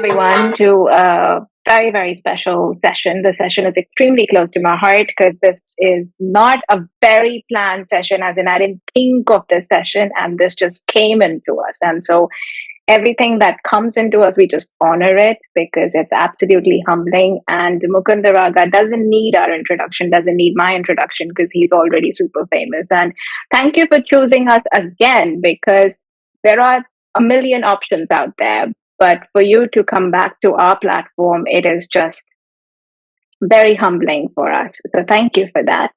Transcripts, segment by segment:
everyone to a very, very special session. The session is extremely close to my heart because this is not a very planned session, as in, I didn't think of this session and this just came into us. And so, everything that comes into us, we just honor it because it's absolutely humbling. And Mukundarāga doesn't need our introduction, doesn't need my introduction because he's already super famous. And thank you for choosing us again because there are a million options out there. But for you to come back to our platform, it is just very humbling for us. So thank you for that.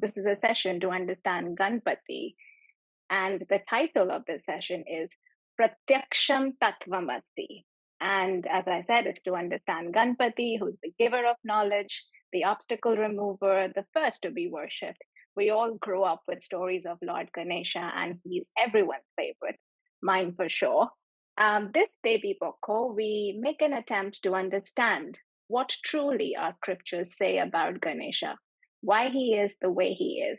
This is a session to understand Ganpati. And the title of this session is Pratyaksham Tattvamasi. And as I said, it's to understand Ganpati, who's the giver of knowledge, the obstacle remover, the first to be worshipped. We all grow up with stories of Lord Ganesha, and he's everyone's favorite, mine for sure. This Devīpaksha, we make an attempt to understand what truly our scriptures say about Ganesha, why he is the way he is,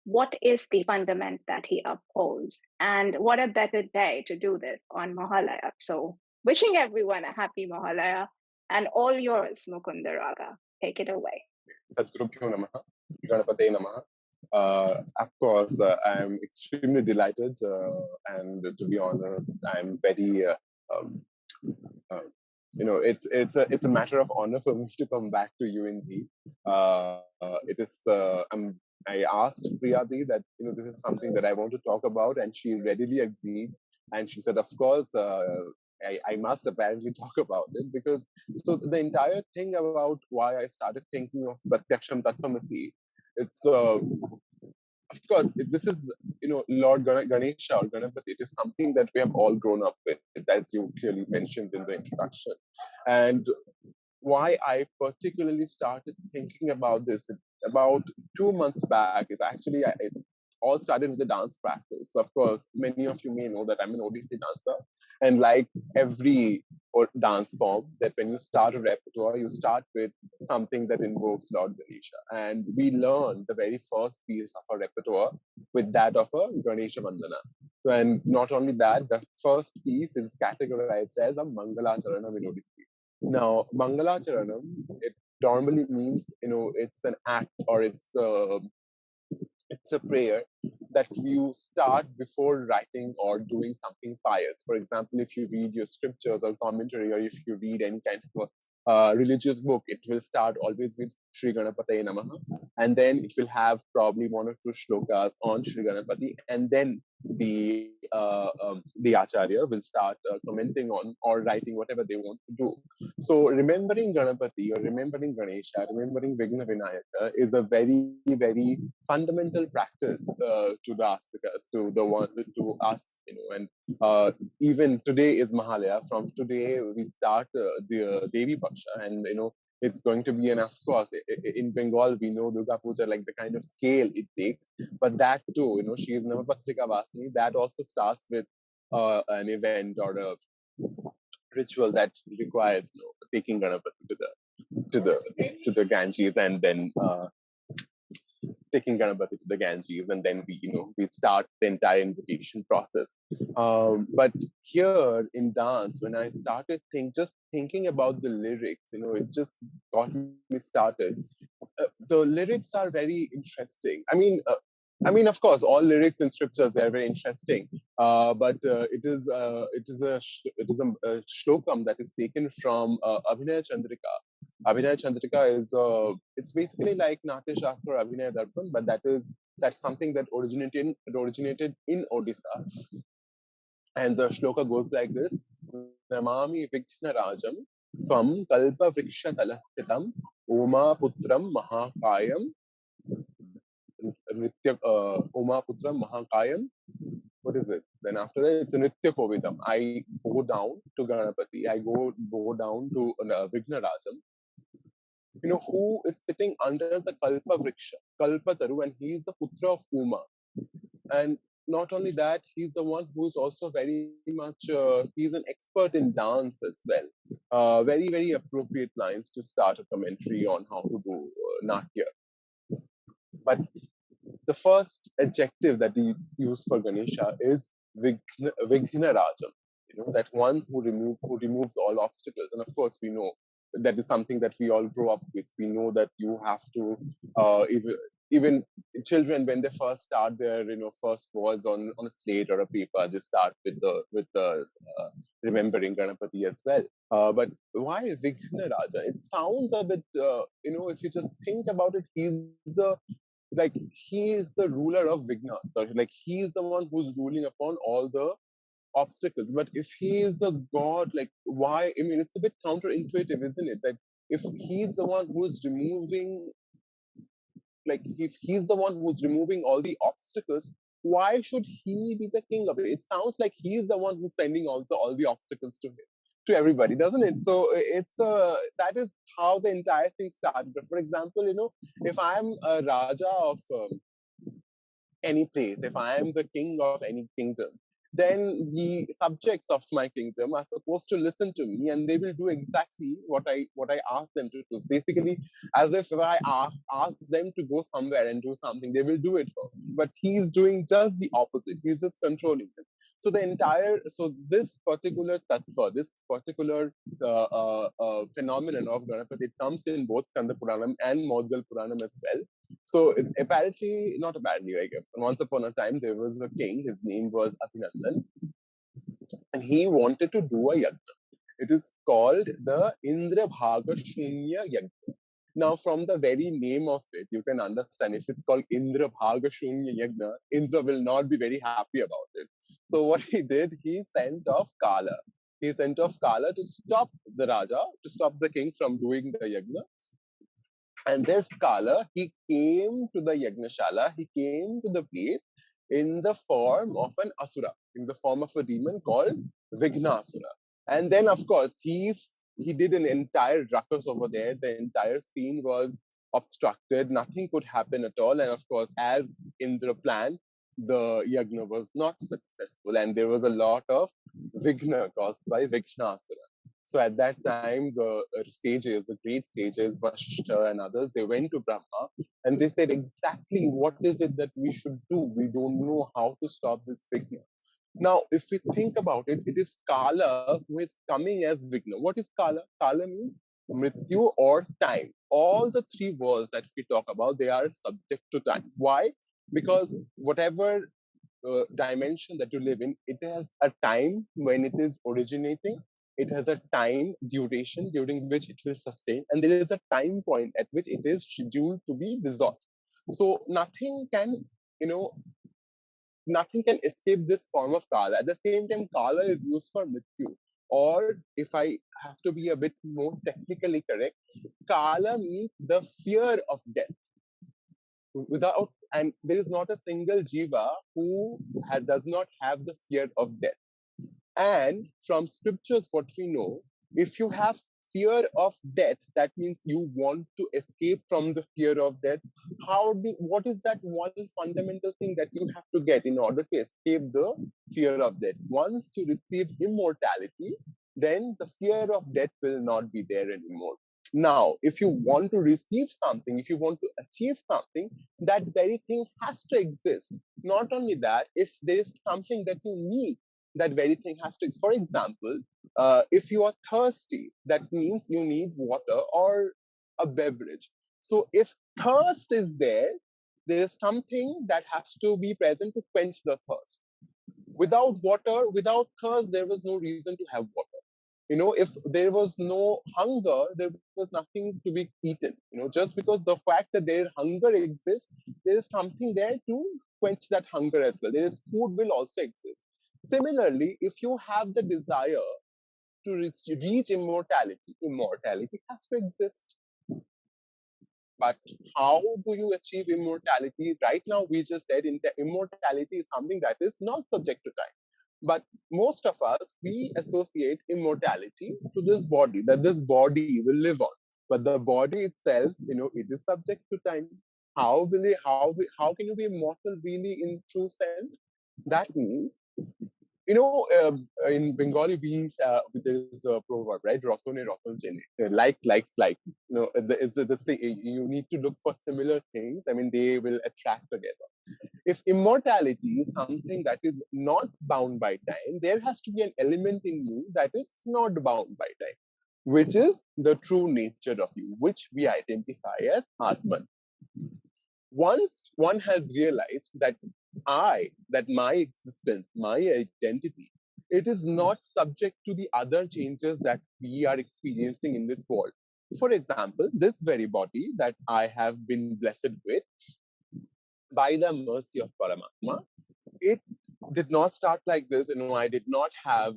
what is the fundament that he upholds, and what a better day to do this on Mahalaya. So, wishing everyone a happy Mahalaya, and all yours, Mukundarāga. Take it away. Sadgurubhyo Namaha, Ganapate Namaha. Of course, I'm extremely delighted, and to be honest, I'm very, it's a matter of honor for me to come back to UinDhi. I asked Priyadi that this is something that I want to talk about, and she readily agreed. And she said, "Of course, I must apparently talk about it because." So the entire thing about why I started thinking of Pratyaksham Tattvamasi, it's of course this is Lord Ganesha or Ganapati. It is something that we have all grown up with, as you clearly mentioned in the introduction, and why I particularly started thinking about this about 2 months back is actually it all started with the dance practice. Of course, many of you may know that I'm an Odissi dancer, and like every dance form, that when you start a repertoire, you start with something that invokes Lord Ganesha, and we learn the very first piece of our repertoire with that of a Ganesha Vandana. And not only that, the first piece is categorized as a Mangalacharanam in Odissi. Now, Mangalacharanam, it normally means, it's an act or it's a prayer that you start before writing or doing something pious. For example, if you read your scriptures or commentary, or if you read any kind of religious book, it will start always with Sri Ganapataye Namaha, and then it will have probably one or two shlokas on Sri Ganapati, and then the Acharya will start commenting on or writing whatever they want to do. So remembering Ganapati or remembering Ganesha, remembering Vigna Vinayaka is a very, very fundamental practice to the astikas, to us, and even today is Mahalaya. From today we start the Devīpaksha, and it's going to be, and of course, in Bengal, we know Durga Puja, like the kind of scale it takes. But that too, she is Navapatrika Vasini. That also starts with an event or a ritual that requires taking Ganapati to the Ganges, and then taking Ganapati to the Ganges, and then we start the entire invocation process. But here in dance, when I started thinking about the lyrics, it just got me started. The lyrics are very interesting. I mean, of course, all lyrics in scriptures, they're very interesting. But it is a shlokam that is taken from Abhinaya Chandrika. Abhinaya Chandrika is it's basically like Natya Shastra or Abhinaya Darpan, but that's something that originated in Odisha. And the shloka goes like this: Namami Vighna Rajam Tvam Kalpa Vriksha Talastitam Uma Putram Mahakayam Uma Putram Mahakayam. What is it? Then after that, it's a Nitya Kovidam. I go down to Ganapati. I go down to Vighna Rajam. Who is sitting under the Kalpa Vriksha, Kalpa Taru, and he is the Putra of Uma. And not only that, he's the one who is also very much, he's an expert in dance as well. Very, very appropriate lines to start a commentary on how to do Natya. But the first adjective that is used for Ganesha is Vighna Rajam. that one who removes all obstacles. And of course, we know that is something that we all grow up with. We know that you have to, even children, when they first start their first words on a slate or a paper, they start with the remembering Ganapati as well. But why Vighna Raja? It sounds a bit, if you just think about it, he is the ruler of Vigna. So like he is the one who's ruling upon all the obstacles. But if he is a god, like why? I mean, it's a bit counterintuitive, isn't it? That if he's the one who's removing, like if he's the one who's removing all the obstacles, why should he be the king of it? It sounds like he's the one who's sending all the obstacles to him, to everybody, doesn't it? So that is how the entire thing started. But for example, if I'm a Raja of any place, if I am the king of any kingdom, then the subjects of my kingdom are supposed to listen to me, and they will do exactly what I ask them to do. Basically, as if I ask them to go somewhere and do something, they will do it for me. But he's doing just the opposite. He's just controlling them. So this particular tattva, this particular phenomenon of Ganapati, it comes in both Skanda Puranam and Maudgal Puranam as well. So apparently, not apparently, I guess, once upon a time there was a king. His name was Abhinandan, and he wanted to do a yajna. It is called the Indra Bhaga Shunya Yajna. Now, from the very name of it, you can understand if it's called Indra Bhaga Shunya Yajna, Indra will not be very happy about it. So what he did, he sent off Kala. He sent off Kala to stop the Raja, to stop the king from doing the yajna. And this Kala, he came to the Yagnashala, he came to the place in the form of an Asura, in the form of a demon called Vignasura. And then, of course, he did an entire ruckus over there. The entire scene was obstructed, nothing could happen at all. And of course, as Indra planned, the yagna was not successful, and there was a lot of Vigna caused by Vignasura. So at that time, the sages, the great sages, Vashta and others, they went to Brahma and they said, exactly what is it that we should do? We don't know how to stop this Vigna. Now, if we think about it, it is Kala who is coming as Vigna. What is Kala? Kala means Mrityu or time. All the three worlds that we talk about, they are subject to time. Why? Because whatever dimension that you live in, it has a time when it is originating. It has a time duration during which it will sustain, and there is a time point at which it is scheduled to be dissolved. So you know, nothing can escape this form of Kala. At the same time, Kala is used for Mrityu. Or if I have to be a bit more technically correct, Kala means the fear of death. And there is not a single jiva who does not have the fear of death. And from scriptures, what we know, if you have fear of death, that means you want to escape from the fear of death. What is that one fundamental thing that you have to get in order to escape the fear of death? Once you receive immortality, then the fear of death will not be there anymore. Now, if you want to receive something, if you want to achieve something, that very thing has to exist. Not only that, if there is something that you need, that very thing has to. For example, if you are thirsty, that means you need water or a beverage. So if thirst is there, there is something that has to be present to quench the thirst. Without water, without thirst, there was no reason to have water. If there was no hunger, there was nothing to be eaten. Just because the fact that there hunger exists, there is something there to quench that hunger as well. There is food will also exist. Similarly, if you have the desire to reach immortality, immortality has to exist. But how do you achieve immortality? Right now, we just said immortality is something that is not subject to time. But most of us, we associate immortality to this body, that this body will live on. But the body itself, it is subject to time. How can you be immortal really in true sense? That means, in Bengali, there is a proverb, right? Rotone roton chene. Like likes like. You need to look for similar things. I mean, they will attract together. If immortality is something that is not bound by time, there has to be an element in you that is not bound by time, which is the true nature of you, which we identify as Atman. Once one has realized that that my existence, my identity, it is not subject to the other changes that we are experiencing in this world. For example, this very body that I have been blessed with by the mercy of Paramatma, it did not start like this. I did not have,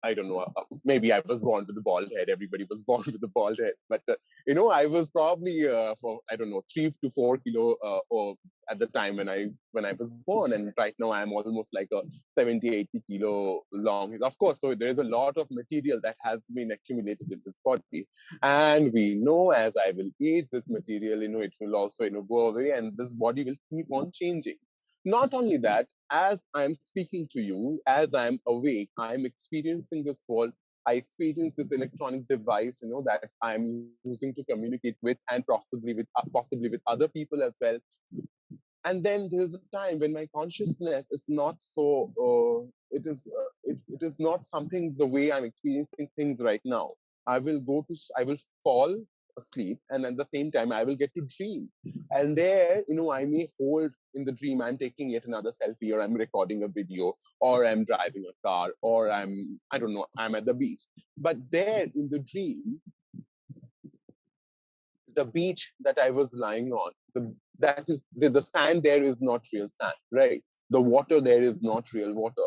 I don't know, maybe I was born with a bald head. Everybody was born with a bald head. But, I was probably for, I don't know, 3 to 4 kilo or at the time when I was born. And right now I'm almost like a 70, 80 kilo long. Of course, so there is a lot of material that has been accumulated in this body. And we know as I will age, this material, it will also, go away and this body will keep on changing. Not only that, as I'm speaking to you, as I'm awake, I'm experiencing this world. I experience this electronic device, that I'm using to communicate with and possibly with other people as well. And then there's a time when my consciousness is not so it is not something the way I'm experiencing things right now. I will fall asleep, and at the same time I will get to dream. And there, I may hold in the dream, I'm taking yet another selfie, or I'm recording a video, or I'm driving a car, or I don't know, I'm at the beach. But there in the dream, the beach that I was lying on, the sand there is not real sand, right? The water there is not real water.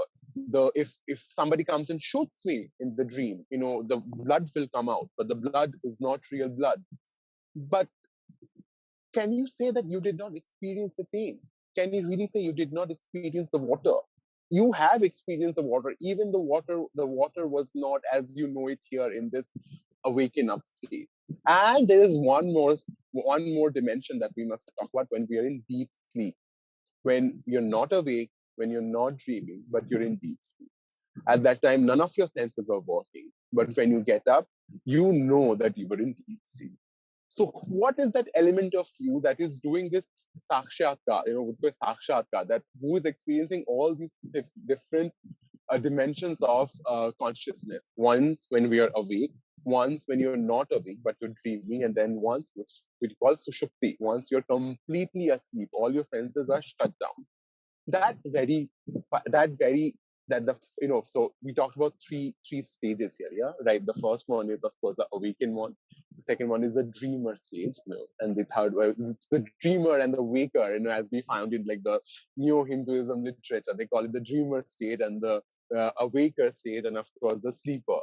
If somebody comes and shoots me in the dream, the blood will come out, but the blood is not real blood. But can you say that you did not experience the pain? Can you really say you did not experience the water? You have experienced the water. Even the water was not as you know it here in this awaken up state. And there is one more dimension that we must talk about when we are in deep sleep. When you're not awake, when you're not dreaming, but you're in deep sleep. At that time, none of your senses are working. But when you get up, you know that you were in deep sleep. So what is that element of you that is doing this sakshatkar, sakshatkar, that who is experiencing all these different dimensions of consciousness? Once when we are awake, once when you're not awake but you're dreaming, and then once which we call sushupti, once you're completely asleep, all your senses are shut down. That very that very that the so we talked about three stages here, yeah, right? The first one is of course the awakened one. The second one is the dreamer stage, and the third one is the dreamer and the waker, as we found in like the neo-Hinduism literature, they call it the dreamer state and the awaker state, and of course the sleeper.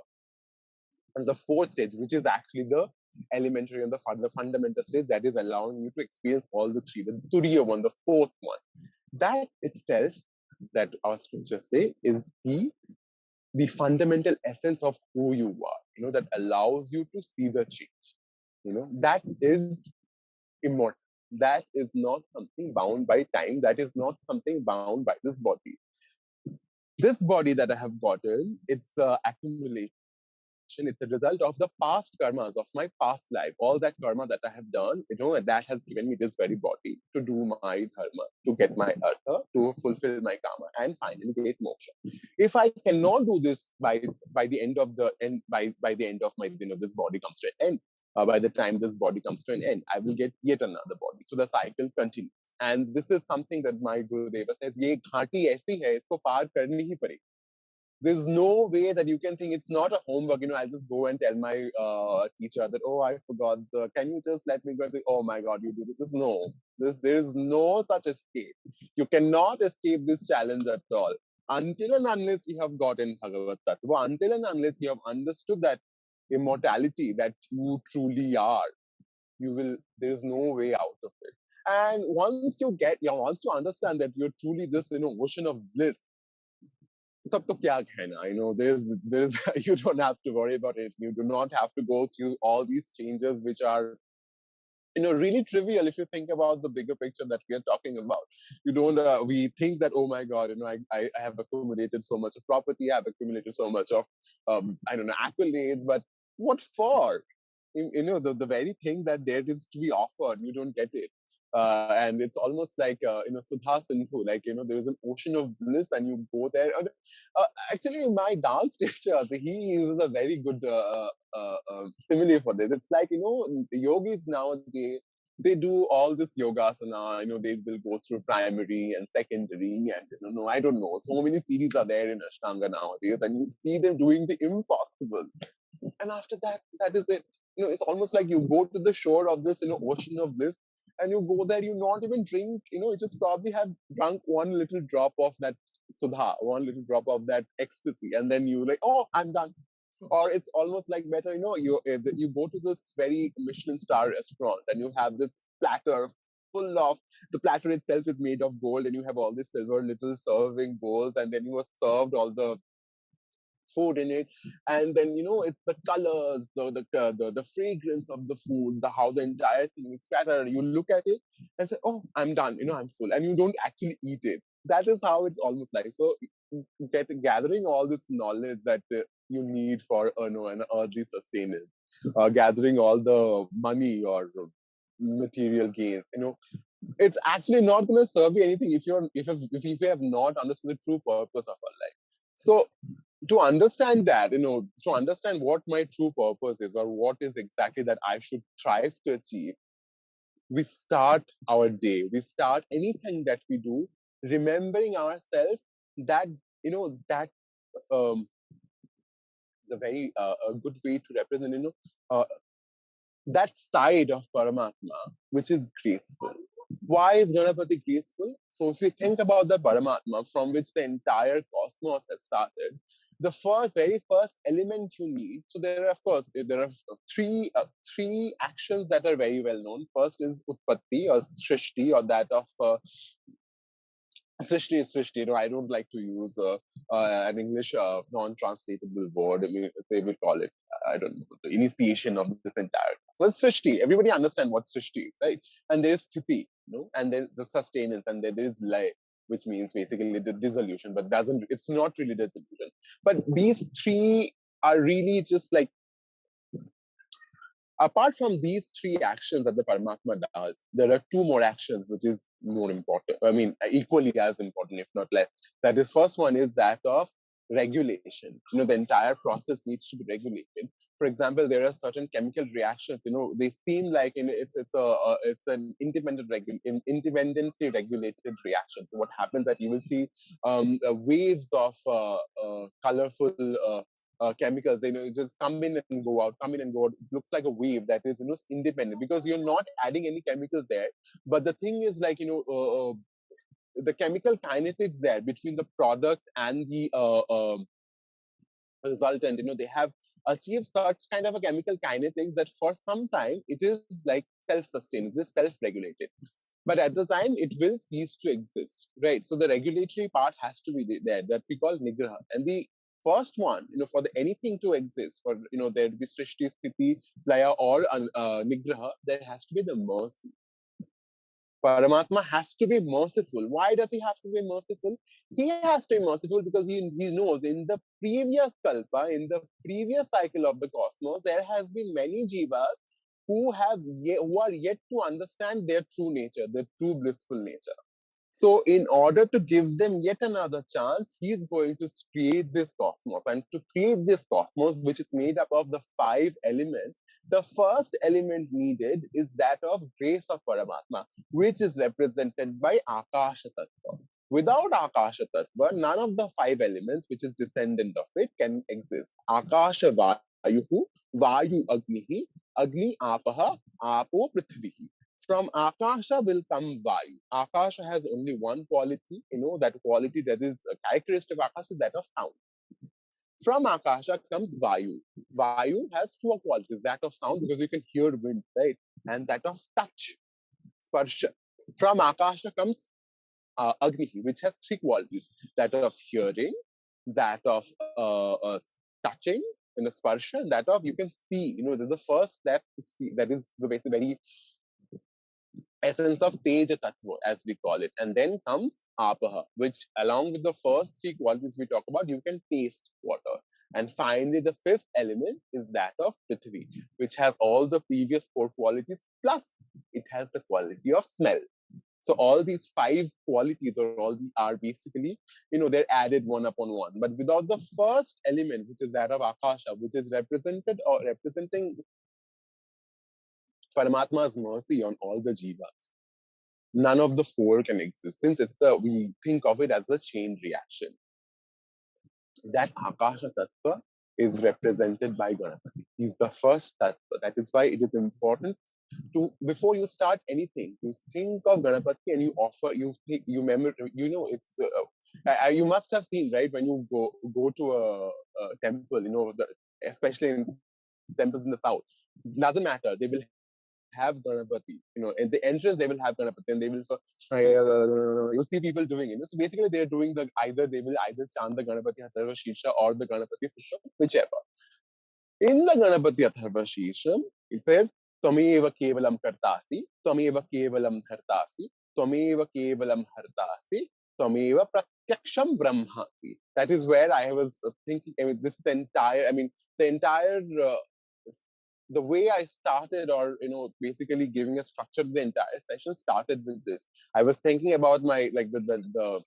And the fourth stage, which is actually the elementary and the fundamental stage, that is allowing you to experience all the three, the turiya one, the fourth one. That itself, that our scriptures say, is the fundamental essence of who you are, that allows you to see the change. That is immortal. That is not something bound by time. That is not something bound by this body. This body that I have gotten, it's accumulation. It's a result of the past karmas of my past life. All that karma that I have done, that has given me this very body to do my dharma, to get my artha, to fulfill my karma, and finally get moksha. If I cannot do this by the end of the end, by the end of my, this body comes to an end. By the time this body comes to an end, I will get yet another body. So the cycle continues. And this is something that my Gurudeva says, "Ye ghati aisi hai, isko paar karni hi padegi." There's no way that you can think it's not a homework. I'll just go and tell my teacher that, oh, I forgot can you just let me go? Oh my God, you do this. No, there is no such escape. You cannot escape this challenge at all. Until and unless you have gotten Bhagavad Tattva, until and unless you have understood that immortality that you truly are, there's no way out of it. And once you understand that you're truly this, ocean of bliss, तब तो क्या कहना, there's you don't have to worry about it. You do not have to go through all these changes which are really trivial if you think about the bigger picture that we are talking about. You don't we think that, oh my God, I have accumulated so much of property, I've accumulated so much of I don't know, accolades, but what for? The very thing that there is to be offered, you don't get it. And it's almost like Sudha Sindhu, like there is an ocean of bliss, and you go there. And, actually, my dance teacher, he uses a very good simile for this. It's like the yogis nowadays, they do all this yogasana. They will go through primary and secondary, and no, I don't know. So many series are there in Ashtanga nowadays, and you see them doing the impossible. And after that, that is it. It's almost like you go to the shore of this ocean of bliss, and you go there, you not even drink, you just probably have drunk one little drop of that sudha, one little drop of that ecstasy, and then you like, oh, I'm done. Or it's almost like better, you go to this very Michelin star restaurant, and you have this platter full of, the platter itself is made of gold, and you have all these silver little serving bowls, and then you are served all the food in it, and then it's the colors, the fragrance of the food, the how the entire thing is scattered. You look at it and say, oh, I'm done, I'm full, and you don't actually eat it. That is how it's almost like. So gathering all this knowledge that you need for an earthly sustenance, gathering all the money or material gains, it's actually not going to serve you anything if you have not understood the true purpose of our life. So to understand that, to understand what my true purpose is, or what is exactly that I should strive to achieve, we start our day, we start anything that we do, remembering ourselves that, that um, the very a good way to represent, uh, that side of Paramatma, which is graceful. Why is Ganapati graceful? So if you think about the Paramatma from which the entire cosmos has started, the very first element you need. So there are, of course, there are three actions that are very well known. First is Utpatti or Srishti, or that of Srishti is Srishti. I don't like to use an English non-translatable word. I mean, they will call it, I don't know, the initiation of this entire. So it's Srishti. Everybody understand what Srishti is, right? And there is Sthiti, and then the sustenance, and then there is Lay, which means basically the dissolution, but it's not really dissolution. But these three are really just like, apart from these three actions that the Paramatma does, there are two more actions which is more important. I mean, equally as important, if not less. That is, first one is that of regulation. The entire process needs to be regulated. For example, there are certain chemical reactions. They seem like it's an independently regulated reaction. So what happens that you will see waves of colorful. Chemicals, they just come in and go out, come in and go out. It looks like a wave that is independent, because you're not adding any chemicals there. But the thing is like the chemical kinetics there between the product and the resultant, they have achieved such kind of a chemical kinetics that for some time it is like self-sustained, it is self-regulated. But at the time it will cease to exist, right? So the regulatory part has to be there, that we call nigraha. And the first one, for anything to exist, for there to be srishti, sthiti, laya, or nigraha, there has to be the mercy. Paramatma has to be merciful. Why does he have to be merciful? He has to be merciful because he knows in the previous kalpa, in the previous cycle of the cosmos, there has been many jivas who are yet to understand their true nature, their true blissful nature. So in order to give them yet another chance, he is going to create this cosmos. And to create this cosmos, which is made up of the 5 elements, the first element needed is that of grace of Paramatma, which is represented by Akasha Tattva. Without Akasha Tattva, none of the 5 elements, which is descendant of it, can exist. Akasha Vayuhu, Vayu Agnihi, Agni Apaha, Apo Prithvihi. From Akasha will come Vayu. Akasha has only one quality, that quality that is a characteristic of Akasha is that of sound. From Akasha comes Vayu. Vayu has 2 qualities, that of sound because you can hear wind, right? And that of touch, sparsha. From Akasha comes Agni, which has 3 qualities, that of hearing, that of touching, and the sparsha, and that of you can see. The first that is the very essence of Teja Tattva, as we call it. And then comes Apaha, which along with the first 3 qualities we talk about, you can taste water. And finally, the 5th element is that of Prithvi, which has all the previous 4 qualities plus It has the quality of smell. So all these 5 qualities are basically, they're added one upon one. But without the first element, which is that of Akasha, which is represented or representing Paramatma's mercy on all the jivas, none of the 4 can exist. Since we think of it as a chain reaction. That Akasha Tattva is represented by Ganapati. He's the first Tattva. That is why it is important to, before you start anything, you think of Ganapati and you offer, you remember, it's, you must have seen, right, when you go to a temple, especially in temples in the south, doesn't matter, they will have Ganapati, at the entrance they will have Ganapati, and they will, so you'll see people doing it. So basically they will either chant the Ganapati Atharva Shirsha or the Ganapati Sutra, whichever. In the Ganapati Atharva Shirsham, it says, Tvameva kevalam kartasi, Tvameva kevalam dhartasi, Tvameva kevalam hartasi, Tvameva pratyaksham brahmasi. That is where I was thinking, the entire, the way I started, or, basically giving a structure to the entire session started with this. I was thinking about my, like, the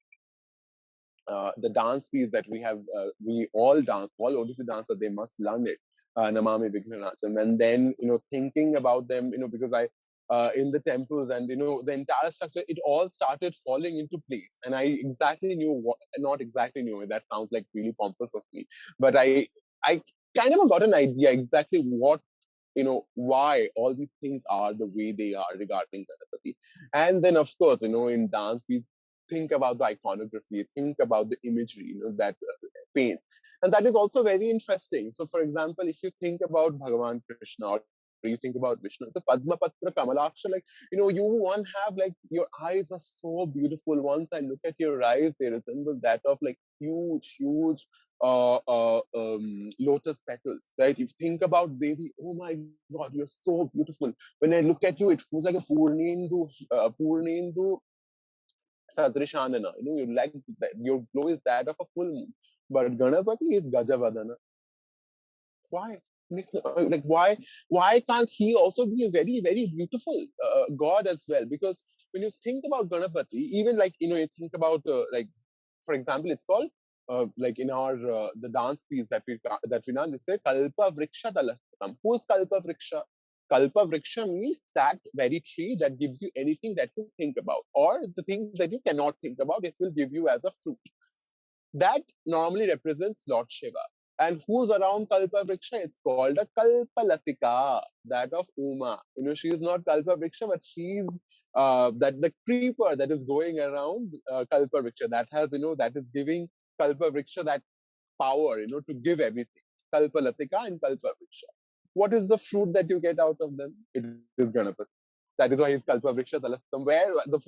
dance piece that we have, we all dance, all Odissi dancers, they must learn it, Namami Vighnanacham. And then, thinking about them, because in the temples and, the entire structure, it all started falling into place. And I exactly knew not exactly knew, that sounds like really pompous of me, but I kind of got an idea exactly what, why all these things are the way they are regarding Ganapati. And then, of course, in dance, we think about the iconography, think about the imagery, that paints. And that is also very interesting. So, for example, if you think about Bhagavan Krishna, or you think about Vishnu, the Padma Patra Kamalaksha, like, one have, like, your eyes are so beautiful. Once I look at your eyes, they resemble that of, like, huge lotus petals, right? If you think about Devi, oh my God, you're so beautiful. When I look at you, it feels like a Purnendu Sadrishanana. You like that, your glow is that of a full moon. But Ganapati is Gajavadana. Why? Like, why can't he also be a very, very beautiful god as well? Because when you think about Ganapati, even, like, you think about, like, for example, it's called, like, in our the dance piece that we done, they say Kalpa Vriksha Dalastam. Who is Kalpa Vriksha? Kalpa Vriksha means that very tree that gives you anything that you think about, or the things that you cannot think about, it will give you as a fruit. That normally represents Lord Shiva. And who's around Kalpa Vriksha? It's called a Kalpalatika, that of Uma. She is not Kalpa Vriksha, but she's that the creeper that is going around Kalpa Vriksha, that is giving Kalpa Vriksha that power, to give everything. Kalpalatika and Kalpa Vriksha. What is the fruit that you get out of them? It is Ganapati. That is why he's Kalpa Vriksha Talastam, where the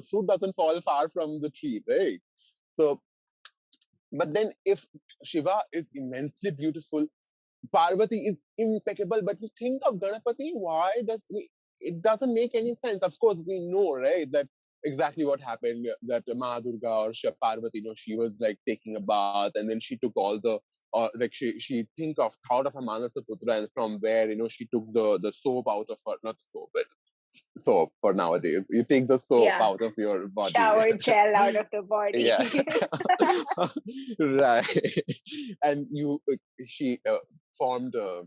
fruit doesn't fall far from the tree, right? So, but then if Shiva is immensely beautiful, Parvati is impeccable, but you think of Ganapati, it doesn't make any sense. Of course, we know, right, that exactly what happened, that Ma Durga or Parvati, she was like taking a bath, and then she took all the, like, she thought of a Manasa Putra, and from where, she took the soap out of her, not soap, but soap for nowadays. You take the soap Yeah. out of your body. Shower gel out of the body. Yeah. Right. And she formed a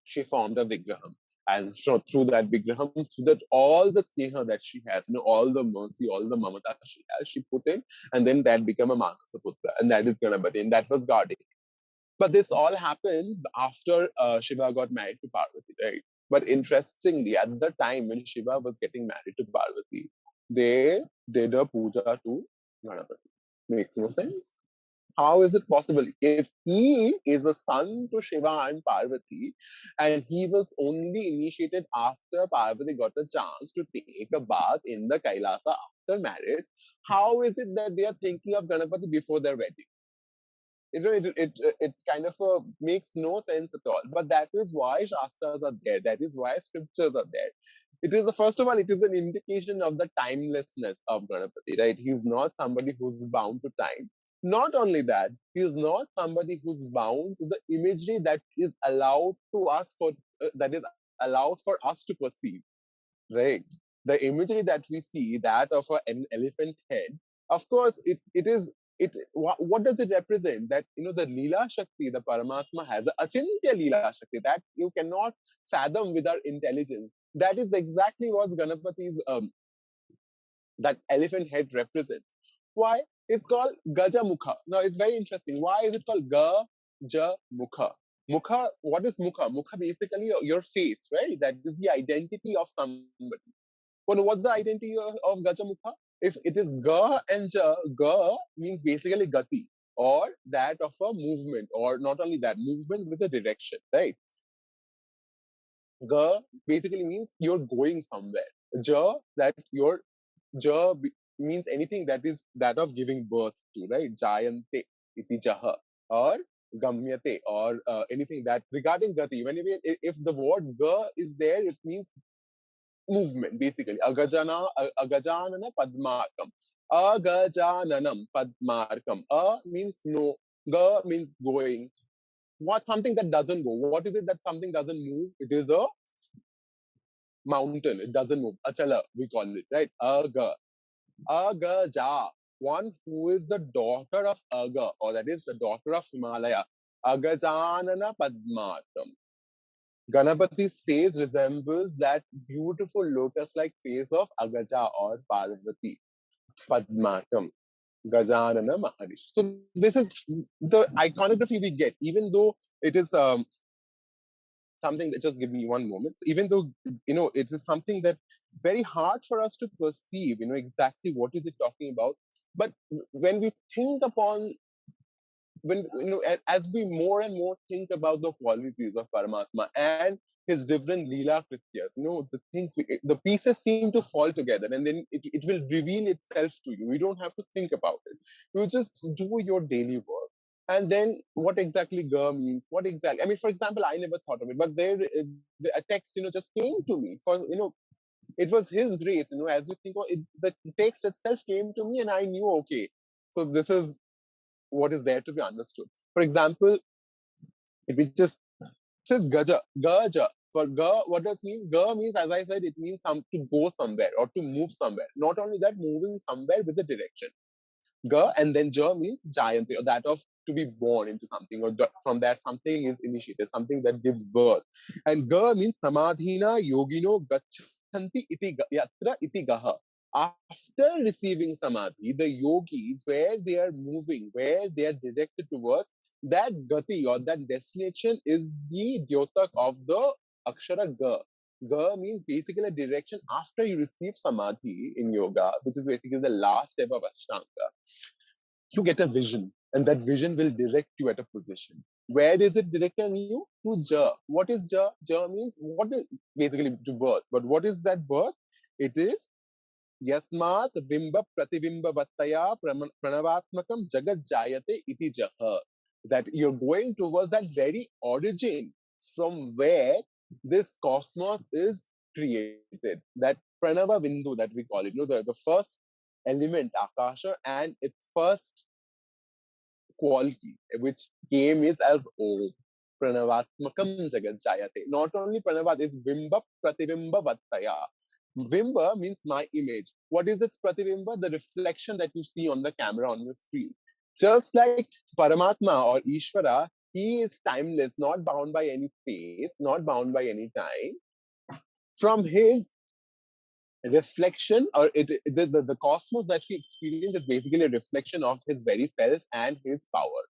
Vigraham. And so through that Vigraham, through that all the sneha that she has, all the mercy, all the mamata she has, she put in, and then that became a Manasa Putra, and that is Ganapati, and that was guarding. But this all happened after Shiva got married to Parvati, right? But interestingly, at the time when Shiva was getting married to Parvati, they did a puja to Ganapati. Makes no sense. How is it possible? If he is a son to Shiva and Parvati, and he was only initiated after Parvati got a chance to take a bath in the Kailasa after marriage, how is it that they are thinking of Ganapati before their wedding? It kind of makes no sense at all. But that is why Shastras are there. That is why scriptures are there. It is first of all, it is an indication of the timelessness of Ganapati, right? He's not somebody who's bound to time. Not only that, he is not somebody who's bound to the imagery that is allowed to us that is allowed for us to perceive. right? The imagery that we see, that of an elephant head, of course, what does it represent? That, the Leela Shakti, the Paramatma has, the Achintya Leela Shakti, that you cannot fathom with our intelligence. That is exactly what Ganapati's that elephant head represents. Why? It's called Gaja Mukha. Now it's very interesting. Why is it called Gaja Mukha? Mukha, what is Mukha? Mukha basically your face, right? That is the identity of somebody. Well, what's the identity of Gajamukha? If it is Ga and Ja, Ga means basically Gati, or that of a movement, or not only that, movement with a direction, right? Ga basically means you're going somewhere. Ja, that your means anything that is that of giving birth to, right? Jayante iti jaha, or gamyate, or anything that regarding Gati. Whenever if the word Ga is there, it means movement basically. Agajanana Padmarkam. Agajananam Padmarkam. A means no. Ga means going. What something that doesn't go? What is it that something doesn't move? It is a mountain. It doesn't move. Achala, we call it, right? Agaja. One who is the daughter of Aga, or that is the daughter of Himalaya. Agajanana Padmarkam. Ganapati's face resembles that beautiful lotus-like face of Agaja or Parvati, Padmakam, Gajanana Maharishi. So this is the iconography we get, even though it is something that, just give me one moment. So even though, it is something that very hard for us to perceive, exactly what is it talking about. But when we think upon when as we more and more think about the qualities of Paramatma and his different Leela Krityas, the pieces seem to fall together, and then it will reveal itself to you. You don't have to think about it. You just do your daily work. And then what exactly Ga means, what exactly, I mean, for example, I never thought of it, but there, a text, just came to me for, it was his grace, as you think of it, the text itself came to me and I knew, okay, so this is what is there to be understood. For example, if it just says gaja, gaja. For ga, what does it mean? Ga means, as I said, it means to go somewhere or to move somewhere. Not only that, moving somewhere with a direction. Ga, and then ja means giant, or that of to be born into something, or from that something is initiated, something that gives birth. And ga means samadhina yogino gachanti iti yatra iti gaha. After receiving samadhi, the yogis, where they are moving, where they are directed towards, that gati or that destination is the dyotak of the akshara ga. Ga means basically a direction after you receive samadhi in yoga, which is basically the last step of Ashtanga. You get a vision, and that vision will direct you at a position. Where is it directing you? To Ja. What is Ja? Ja means what is basically to birth. But what is that birth? It is Yasmat Bimba Prativimba Vattaya Pranavatmakam Jagat Jayate Iti Jaha. That you're going towards that very origin from where this cosmos is created. That Pranava Bindu that we call it, the first element, Akasha, and its first quality, which came is as Om. Pranavatmakam Jagat Jayate. Not only Pranavat, it's Bimba Prativimba Vattaya. Vimba means my image. What is its Prativimba? The reflection that you see on the camera on your screen. Just like Paramatma or Ishvara, he is timeless, not bound by any space, not bound by any time. From his reflection, or the cosmos that he experiences is basically a reflection of his very self and his power.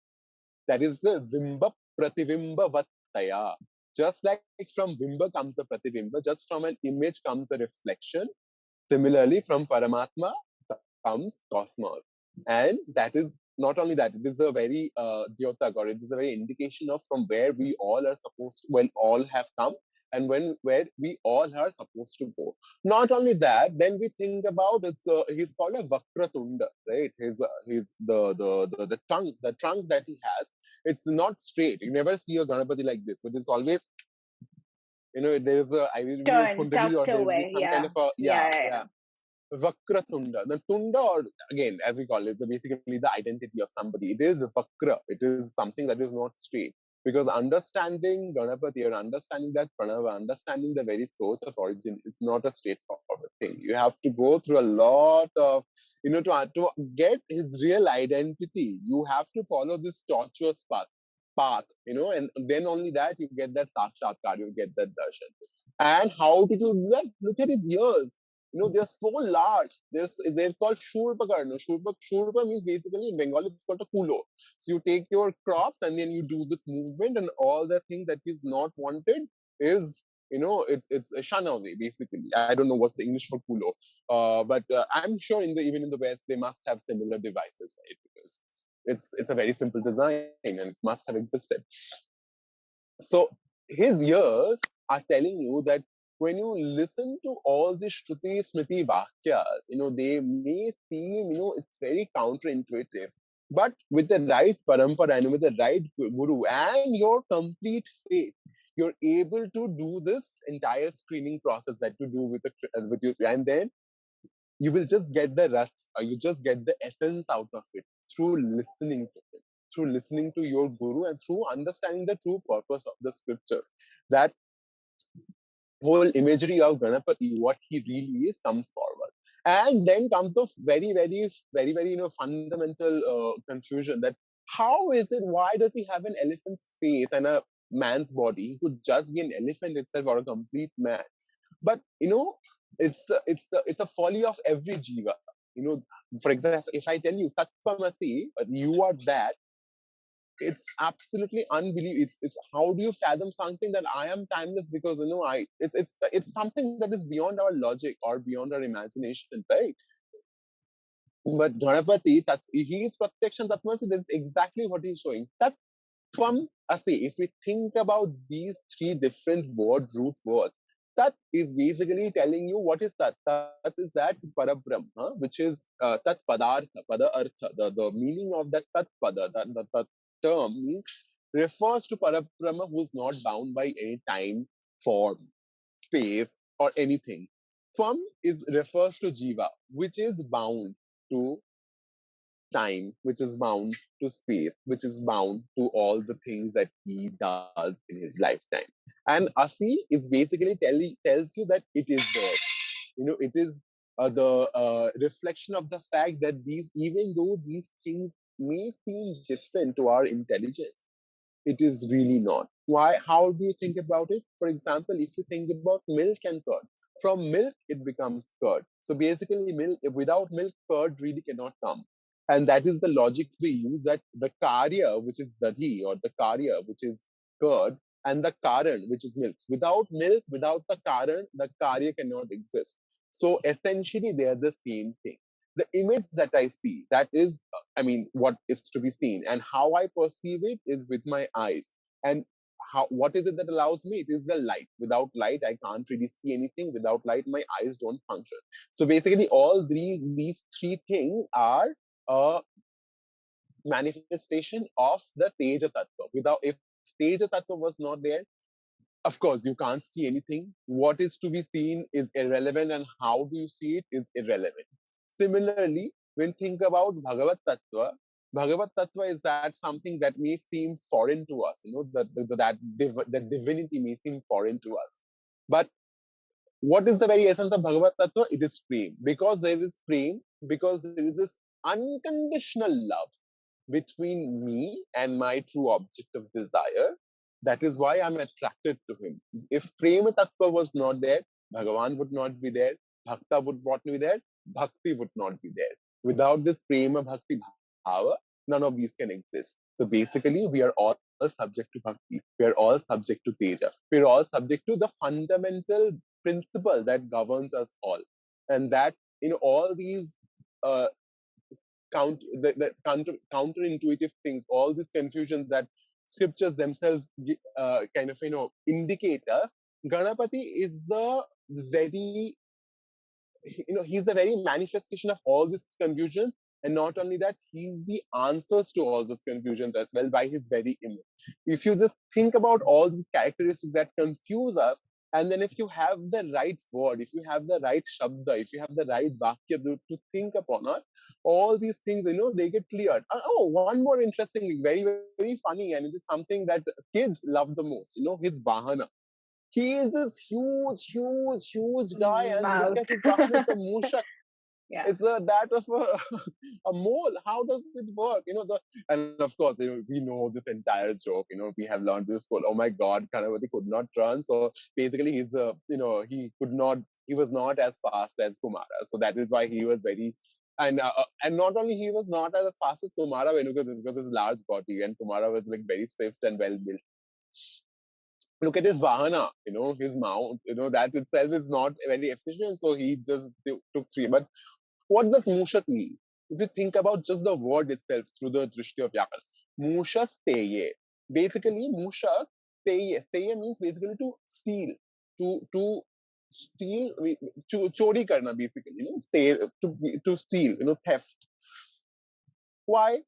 That is the Vimba Prativimba Vattaya. Just like from Vimba comes the Prativimba, just from an image comes the reflection. Similarly, from Paramatma comes cosmos. And that is not only that, it is a very dyotak, or it is a very indication of from where we all are supposed to, well, all have come, and where we all are supposed to go. Not only that, then we think about he's called a Vakratunda, right? His the trunk that he has, it's not straight. You never see a Ganapati like this. It is always, there's a either be a Turn, kundali, or tucked there'll be away. some kind Yeah. of a, Yeah. yeah, Yeah. yeah. Vakratunda. The Tunda, or again, as we call it, basically the identity of somebody. It is Vakra. It is something that is not straight. Because understanding Ganapati or understanding that Pranava, understanding the very source of origin is not a straightforward thing. You have to go through a lot of, to get his real identity. You have to follow this tortuous path, and then only that you get that sakshatkar, you get that darshan. And how did you do that? Look at his ears. They're so large. They're called Shurpakarna. Shurpa means basically in Bengali it's called a kulo. So you take your crops and then you do this movement, and all the thing that is not wanted is, it's a shanawe basically. I don't know what's the English for kulo, but I'm sure even in the West they must have similar devices, right? Because it's a very simple design and it must have existed. So his ears are telling you that when you listen to all these Shruti Smriti Vakyas, they may seem, it's very counterintuitive. But with the right parampara and with the right guru and your complete faith, you're able to do this entire screening process that you do with you, and then you will just get the rest, or you just get the essence out of it through listening to it, through listening to your guru, and through understanding the true purpose of the scriptures. That whole imagery of Ganapati, what he really is, comes forward. And then comes the very, very, very, very, fundamental confusion that how is it, why does he have an elephant's face and a man's body? He could just be an elephant itself or a complete man. But it's a folly of every jiva. For example, if I tell you Tattvamasi, you are that, it's absolutely unbelievable. It's how do you fathom something that I am timeless, because it's something that is beyond our logic or beyond our imagination, right? But Ganapati, he is Pratyaksham Tattvamasi. That's exactly what he's showing. Tattvam Asi. If we think about these three different root words, Tat is basically telling you what is Tat. Tat is that Parabrahma, which is Tat Padartha, Pada Artha. The meaning of that Tat Pada, that term means, refers to Parabrahma who is not bound by any time, form, space, or anything. Tvam refers to Jiva, which is bound to time, which is bound to space, which is bound to all the things that he does in his lifetime. And Asi is basically tells you that it is there. It is the reflection of the fact that even though these things may seem different to our intelligence, it is really not. Why? How do you think about it? For example, if you think about milk and curd, from milk it becomes curd. So basically, milk without milk, curd really cannot come. And that is the logic we use, that the karya, which is dadhi, or the karya, which is curd, and the karan, which is milk. Without milk, without the karan, the karya cannot exist. So essentially, they are the same thing. The image that I see, that is, what is to be seen, and how I perceive it is with my eyes. And what is it that allows me? It is the light. Without light, I can't really see anything. Without light, my eyes don't function. So basically, all these three things are a manifestation of the Teja Tattva. If Teja Tattva was not there, of course, you can't see anything. What is to be seen is irrelevant, and how do you see it is irrelevant. Similarly, when think about Bhagavat Tattva is that something that may seem foreign to us. That divinity may seem foreign to us. But what is the very essence of Bhagavat Tattva? It is prem. Because there is prem, because there is this unconditional love between me and my true object of desire. That is why I'm attracted to him. If Prema Tattva was not there, Bhagavan would not be there, Bhakta would not be there, Bhakti would not be there. Without this Prema Bhakti Bhava, none of these can exist. So basically, we are all subject to Bhakti. We are all subject to Teja. We are all subject to the fundamental principle that governs us all. And that, all these counterintuitive things, all these confusions that scriptures themselves kind of indicate us. Ganapati is the very he's the very manifestation of all these confusions, and not only that, he's the answers to all these confusions as well by his very image. If you just think about all these characteristics that confuse us, And then if you have the right word, if you have the right shabda, if you have the right vakya to think upon us, all these things, they get cleared. Oh, one more interesting thing, very, very funny, and it is something that kids love the most, his vahana. He is this huge, huge, huge guy, and look Mouth. at his vahana, it's a mushak. Yeah. It's that of a mole. How does it work? And of course, we know this entire joke. We have learned this called, oh my God, Ganapati could not run. So basically, he was not as fast as Kumara. So that is why he was very, and not only he was not as fast as Kumara because his large body, and Kumara was like very swift and well built. Look at his vahana, his mount, that itself is not very efficient. So he just took three. But what does Mushak mean? If you think about just the word itself through the drishti of Vyakarana, Musha steye. Basically, Mushak steye. Steye means basically to steal, to steal, chori karna basically. Stay to steal. Theft. Why?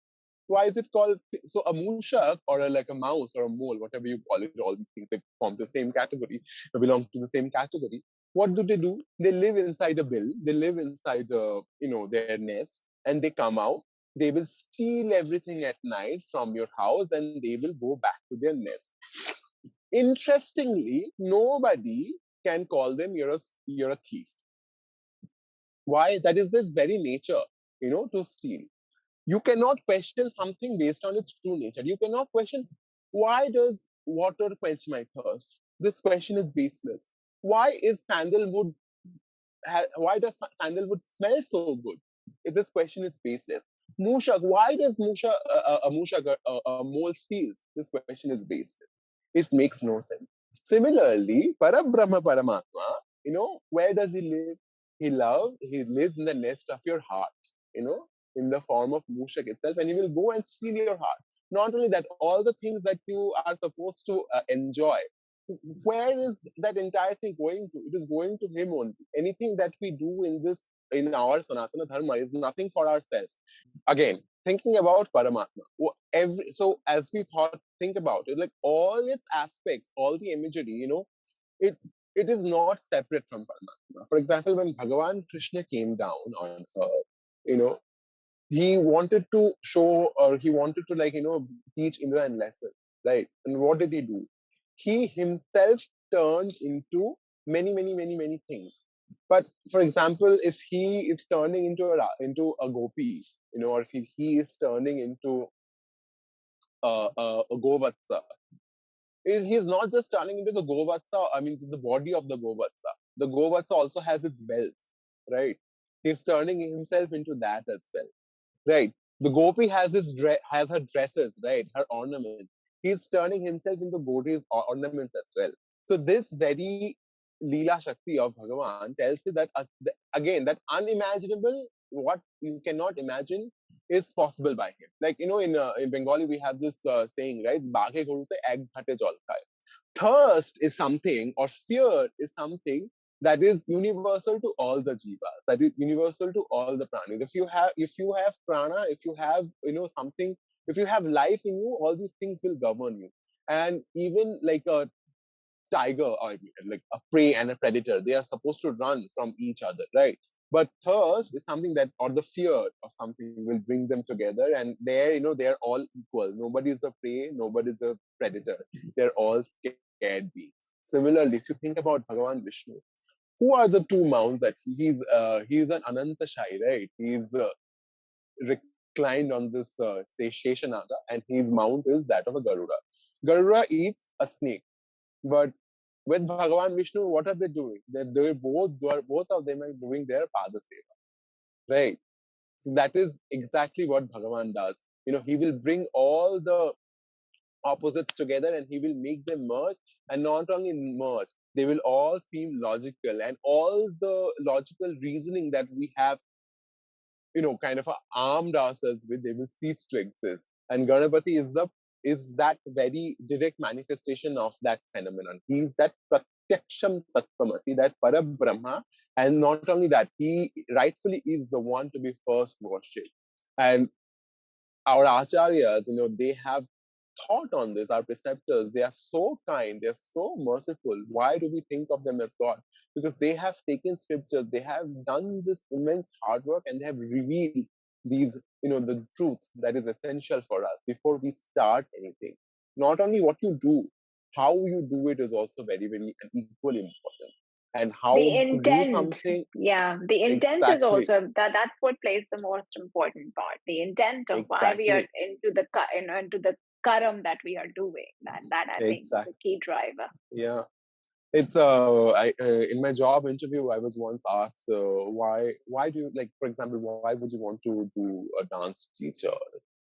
Why is it called so a mushak or like a mouse or a mole, whatever you call it? All these things they form the same category, they belong to the same category. What do? They live inside a bill. They live inside their nest, and they come out. They will steal everything at night from your house, and they will go back to their nest. Interestingly, nobody can call them you're a thief. Why? That is this very nature, to steal. You cannot question something based on its true nature. You cannot question, why does water quench my thirst? This question is baseless. Why is sandalwood? Why does sandalwood smell so good? If this question is baseless. Mushak, why does a mole steals? This question is baseless. It makes no sense. Similarly, Parabrahma Paramatma, where does he live? He lives in the nest of your heart, you know, in the form of Mushak itself, and he will go and steal your heart. Not only that, all the things that you are supposed to enjoy, where is that entire thing going to? It is going to him only. Anything that we do in our Sanatana Dharma is nothing for ourselves. Again, thinking about Paramatma, so as we think about it, like all its aspects, all the imagery, it it is not separate from Paramatma. For example, when Bhagavan Krishna came down on earth, you know, he wanted to show, or he wanted to teach Indra a lesson, right? And what did he do? He himself turned into many things. But for example, if he is turning into a gopi, or if he is turning into a govatsa, he's not just turning into the govatsa. I mean, the body of the govatsa. The govatsa also has its bells, right? He's turning himself into that as well. Right. The gopi has her dresses, right? Her ornaments. He's turning himself into gopi's ornaments as well. So this very Leela Shakti of Bhagavan tells you that again, that unimaginable, what you cannot imagine, is possible by him. Like in Bengali we have this saying, right? Baghe gorute ek ghate jal khaye. Thirst is something, or fear is something that is universal to all the jivas, that is universal to all the pranis. If you have prana, if you have something, if you have life in you, all these things will govern you. And even like a tiger, or like a prey and a predator, they are supposed to run from each other, right? But thirst is something that, or the fear of something, will bring them together, and they're all equal. Nobody is a prey, nobody is a predator. They're all scared beings. Similarly, if you think about Bhagavan Vishnu, who are the two mounts that he's an Anantashai, right? He's reclined on this say Sheshanaga, and his mount is that of a Garuda. Garuda eats a snake, but with Bhagavan Vishnu, what are they doing? Both of them are doing their pada seva, right? So that is exactly what Bhagavan does. He will bring all the opposites together, and he will make them merge, and not only merge, they will all seem logical, and all the logical reasoning that we have kind of armed ourselves with, they will cease to exist. And Ganapati is that very direct manifestation of that phenomenon. He's that Pratyaksham Tattvamasi, that Parabrahma, and not only that, he rightfully is the one to be first worshipped. And our acharyas, they have thought on this, our preceptors, they are so kind, they're so merciful. Why do we think of them as God? Because they have taken scriptures, they have done this immense hard work, and they have revealed these, the truth that is essential for us before we start anything. Not only what you do, how you do it is also very, very and equally important. And how The to do intent, something yeah, the intent is exactly, also that's what plays the most important part. The intent of why we are exactly, into the karam that we are doing. That I think is exactly. a key driver. Yeah. It's in my job interview, I was once asked why do you, like, for example, why would you want to do a dance teacher?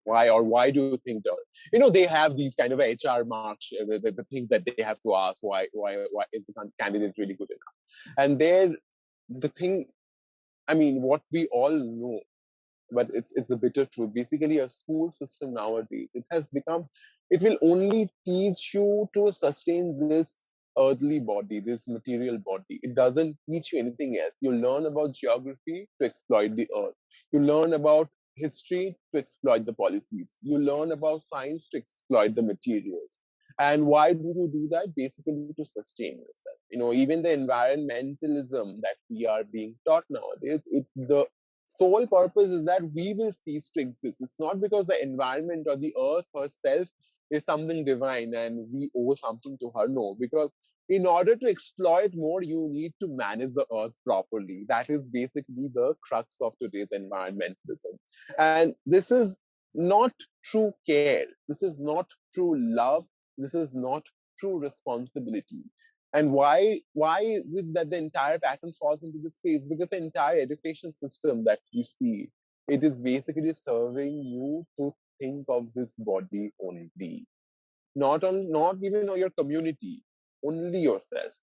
Why do you think that, they have these kind of HR marks, the things that they have to ask, why is the candidate really good enough? And there, the thing, I mean, what we all know, but it's the bitter truth. Basically, a school system nowadays, it will only teach you to sustain this earthly body, this material body. It doesn't teach you anything else. You learn about geography to exploit the earth. You learn about history to exploit the policies. You learn about science to exploit the materials. And why do you do that? Basically to sustain yourself. Even the environmentalism that we are being taught nowadays, the sole purpose is that we will cease to exist. It's not because the environment or the earth herself is something divine and we owe something to her. No, because in order to exploit more, you need to manage the earth properly. That is basically the crux of today's environmentalism. And this is not true care. This is not true love. This is not true responsibility. And why is it that the entire pattern falls into this space? Because the entire education system that you see, it is basically serving you to think of this body only. Not even your community, only yourself.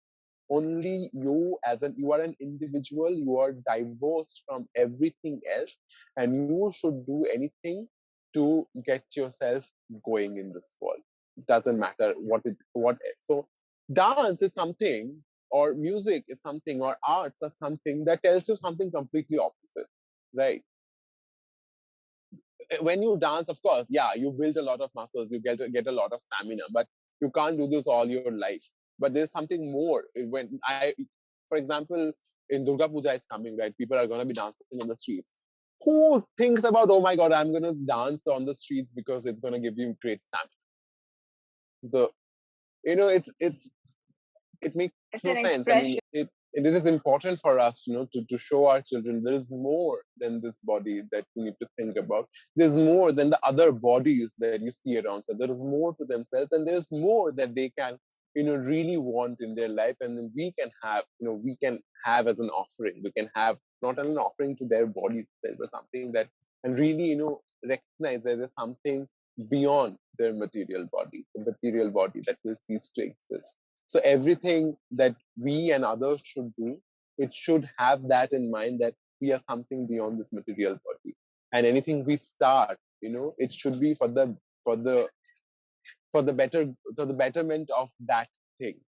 Only you are an individual, you are divorced from everything else, and you should do anything to get yourself going in this world. It doesn't matter what. So dance is something, or music is something, or arts are something that tells you something completely opposite, right? When you dance, of course, yeah, you build a lot of muscles, you get a lot of stamina, but you can't do this all your life. But there's something more. For example, in Durga Puja is coming, right? People are going to be dancing on the streets. Who thinks about, oh my God, I'm going to dance on the streets because it's going to give you great stamina? The it makes It's no an sense. I expression. mean, it is important for us, to show our children there is more than this body that we need to think about. There's more than the other bodies that you see around. So there is more to themselves, and there's more that they can, really want in their life, and then we can have as an offering. We can have not an offering to their body itself, but something that, and really, recognize that there's something beyond their material body, the material body that will cease to exist. So everything that we and others should do, it should have that in mind, that we are something beyond this material body. And anything we start, it should be for the for the better for the betterment of that thing.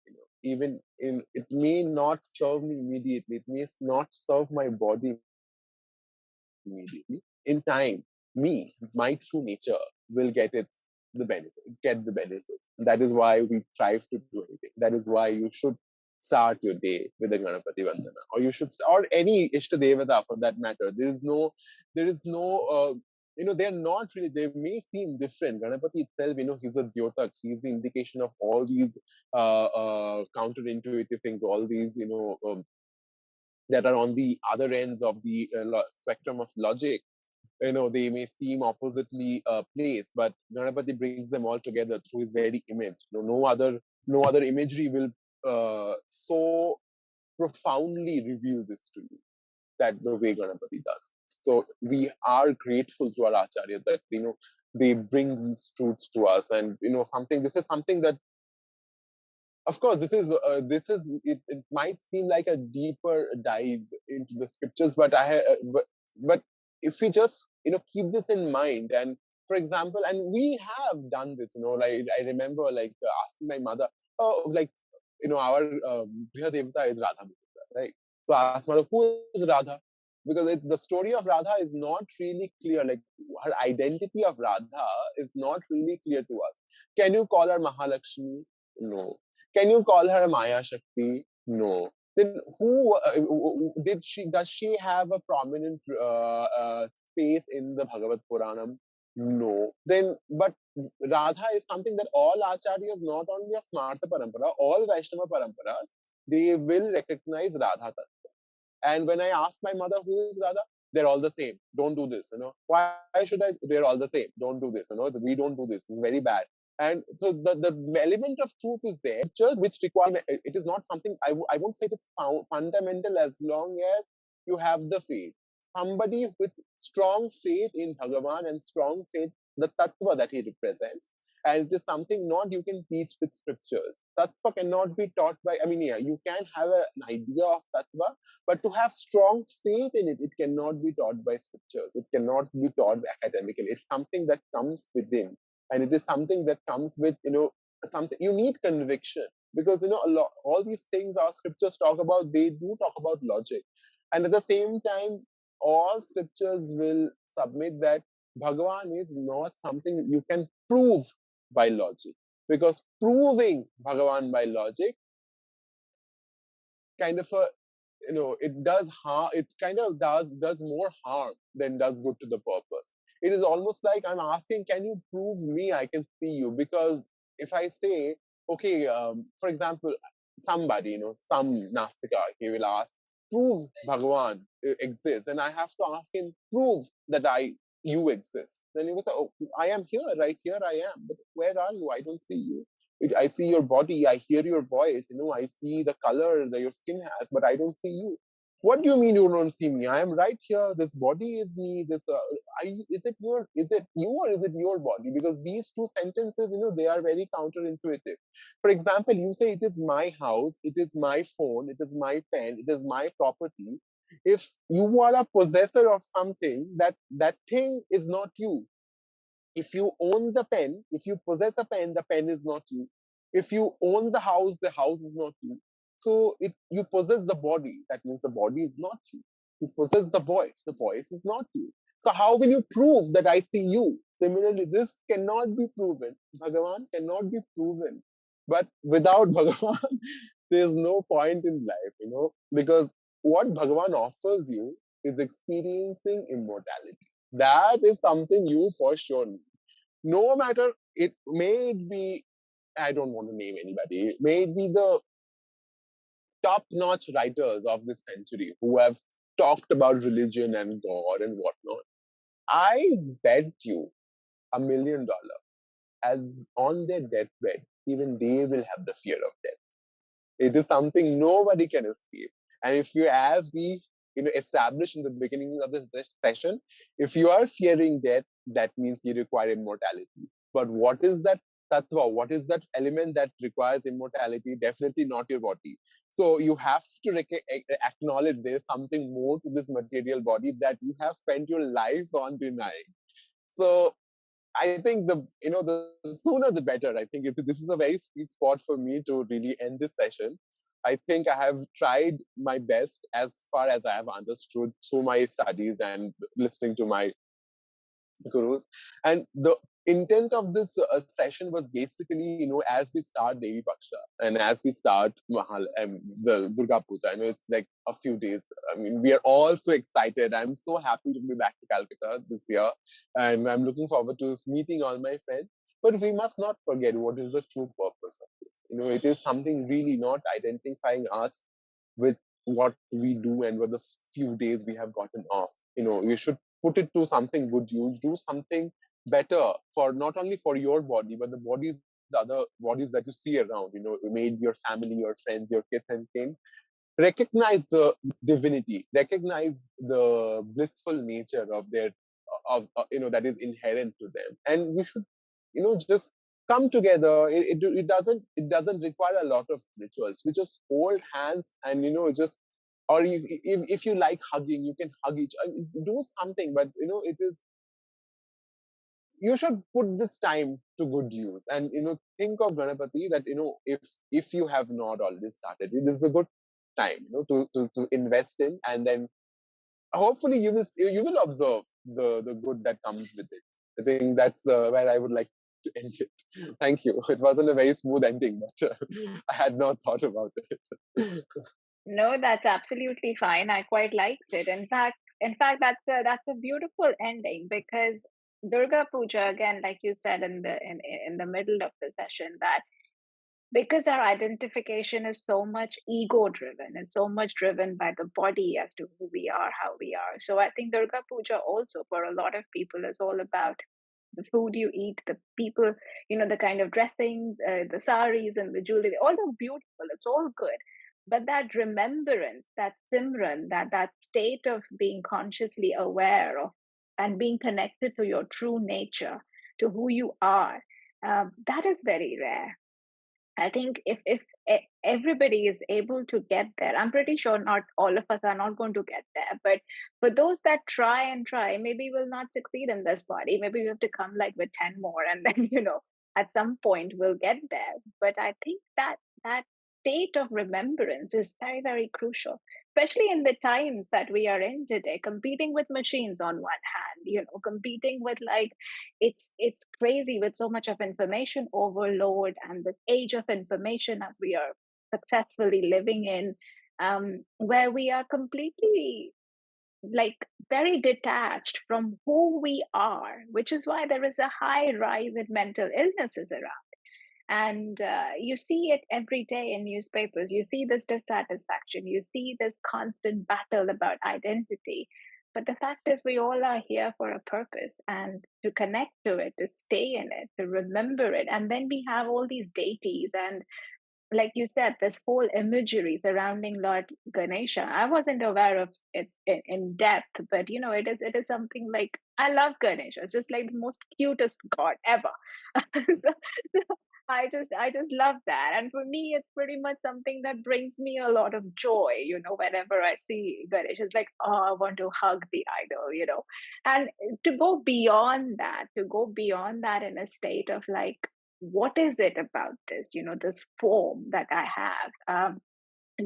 Even in it may not serve me immediately, it may not serve my body immediately. In time, my true nature will get the benefits. That is why we strive to do anything. That is why you should start your day with a Ganapati Vandana, or you should, or any Ishta Devata for that matter. There is no, they're not really, they may seem different. Ganapati itself, he's a Dyotak. He's the indication of all these counterintuitive things, all these, that are on the other ends of the spectrum of logic. They may seem oppositely placed, but Ganapati brings them all together through his very image. No other imagery will so profoundly reveal this to you that the way Ganapati does. So we are grateful to our acharyas that they bring these truths to us, and this is something that, of course, it might seem like a deeper dive into the scriptures, but if we just keep this in mind, and for example, and we have done this, like I remember, like asking my mother, oh, like our Griha Devata is Radha Mukunda, right? So I asked mother, who is Radha? because the story of Radha is not really clear. Like her identity of Radha is not really clear to us. Can you call her Mahalakshmi? No. Can you call her Maya Shakti? No. Then who did she? Does she have a prominent space in the Bhagavad Puranam? No. Then, but Radha is something that all acharyas, not only a Smarta Parampara, all Vaishnava Paramparas, they will recognize Radha. And when I ask my mother, who is Radha? They're all the same. Don't do this. Why should I? They're all the same. Don't do this. We don't do this. It's very bad. And so the element of truth is there, just which require it is not something I won't say it is fundamental as long as you have the faith. Somebody with strong faith in Bhagavan and strong faith the tattva that he represents, and it is something not you can teach with scriptures. Tattva cannot be taught by. I mean, yeah, you can have an idea of tattva, but to have strong faith in it, it cannot be taught by scriptures. It cannot be taught academically. It's something that comes within, and it is something that comes with something. You need conviction because a lot all these things our scriptures talk about. They do talk about logic, and at the same time, all scriptures will submit that Bhagavan is not something you can prove by logic, because proving Bhagavan by logic kind of it does harm. It kind of does more harm than does good to the purpose. It is almost like I'm asking, can you prove me I can see you? Because if I say, okay, for example, somebody, some Nastika, he will ask, prove Bhagavan exists, and I have to ask him, prove that you exist. Then he will say, oh, I am here, right here I am, but where are you? I don't see you. I see your body, I hear your voice, I see the color that your skin has, but I don't see you. What do you mean you don't see me? I am right here. This body is me. Is it you or is it your body? Because these two sentences, they are very counterintuitive. For example, you say it is my house, it is my phone, it is my pen, it is my property. If you are a possessor of something, that thing is not you. If you own the pen, if you possess a pen, the pen is not you. If you own the house is not you. So you possess the body, that means the body is not you. You possess the voice is not you. So how will you prove that I see you? Similarly, this cannot be proven. Bhagavan cannot be proven. But without Bhagavan, there's no point in life, because what Bhagavan offers you is experiencing immortality. That is something you for sure need. No matter, it may be, I don't want to name anybody, it may be the top-notch writers of this century who have talked about religion and God and whatnot. I bet you $1 million, as on their deathbed, even they will have the fear of death. It is something nobody can escape. And if you, as we established in the beginning of this session, if you are fearing death, that means you require immortality. But what is that tattva? What is that element that requires immortality? Definitely not your body. So you have to acknowledge there is something more to this material body that you have spent your life on denying. So I think the sooner the better. I think this is a very sweet spot for me to really end this session. I think I have tried my best as far as I have understood through my studies and listening to my gurus. And the intent of this session was basically, as we start Devīpaksha and as we start the Durga Puja, I know it's like a few days. I mean, we are all so excited. I'm so happy to be back to Calcutta this year, and I'm looking forward to meeting all my friends. But we must not forget what is the true purpose of this. It is something really not identifying us with what we do and what the few days we have gotten off. You should put it to something good use, do something better for not only for your body, but the bodies, the other bodies that you see around, maybe your family, your friends, your kids and kin. Recognize the divinity, recognize the blissful nature of their, that is inherent to them. And we should, just come together. It doesn't require a lot of rituals. We just hold hands and, just, or if you like hugging, you can hug each other, do something, but it is, you should put this time to good use. And think of Ganapati that if you have not already started, it is a good time to invest in, and then hopefully you will observe the good that comes with it. I think that's where I would like to end it. Thank you. It wasn't a very smooth ending, but I had not thought about it. No, that's absolutely fine. I quite liked it. In fact, that's a beautiful ending because Durga Puja, again, like you said in the middle of the session, that because our identification is so much ego driven, it's so much driven by the body as to who we are, how we are. So I think Durga Puja also for a lot of people is all about the food you eat, the people, the kind of dressings, the saris and the jewelry, all are beautiful. It's all good. But that remembrance, that simran, that state of being consciously aware of and being connected to your true nature, to who you are, that is very rare. I think if everybody is able to get there, I'm pretty sure not all of us are not going to get there. But for those that try and try, maybe will not succeed in this body. Maybe we have to come like with 10 more, and then at some point we'll get there. But I think that state of remembrance is very, very crucial, especially in the times that we are in today, competing with machines on one hand, competing with like it's crazy with so much of information overload and this age of information as we are successfully living in, where we are completely like very detached from who we are, which is why there is a high rise in mental illnesses around. And you see it every day in newspapers. You see this dissatisfaction. You see this constant battle about identity. But the fact is, we all are here for a purpose and to connect to it, to stay in it, to remember it. And then we have all these deities and like you said, this whole imagery surrounding Lord Ganesha. I wasn't aware of it in depth, but it is something like I love Ganesha. It's just like the most cutest god ever. So I just love that, and for me, it's pretty much something that brings me a lot of joy. Whenever I see Ganesha, it's like, oh, I want to hug the idol. And to go beyond that in a state of like, what is it about this form that I have,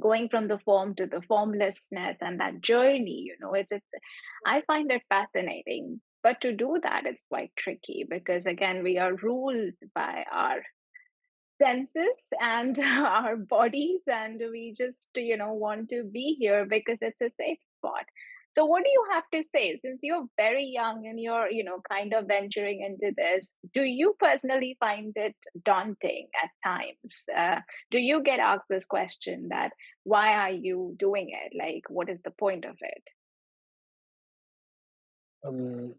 going from the form to the formlessness and that journey, it's I find it fascinating, but to do that it's quite tricky because again we are ruled by our senses and our bodies, and we just want to be here because it's a safe spot. So what do you have to say, since you're very young and you're kind of venturing into this? Do you personally find it daunting at times? Do you get asked this question that why are you doing it, like what is the point of it? um,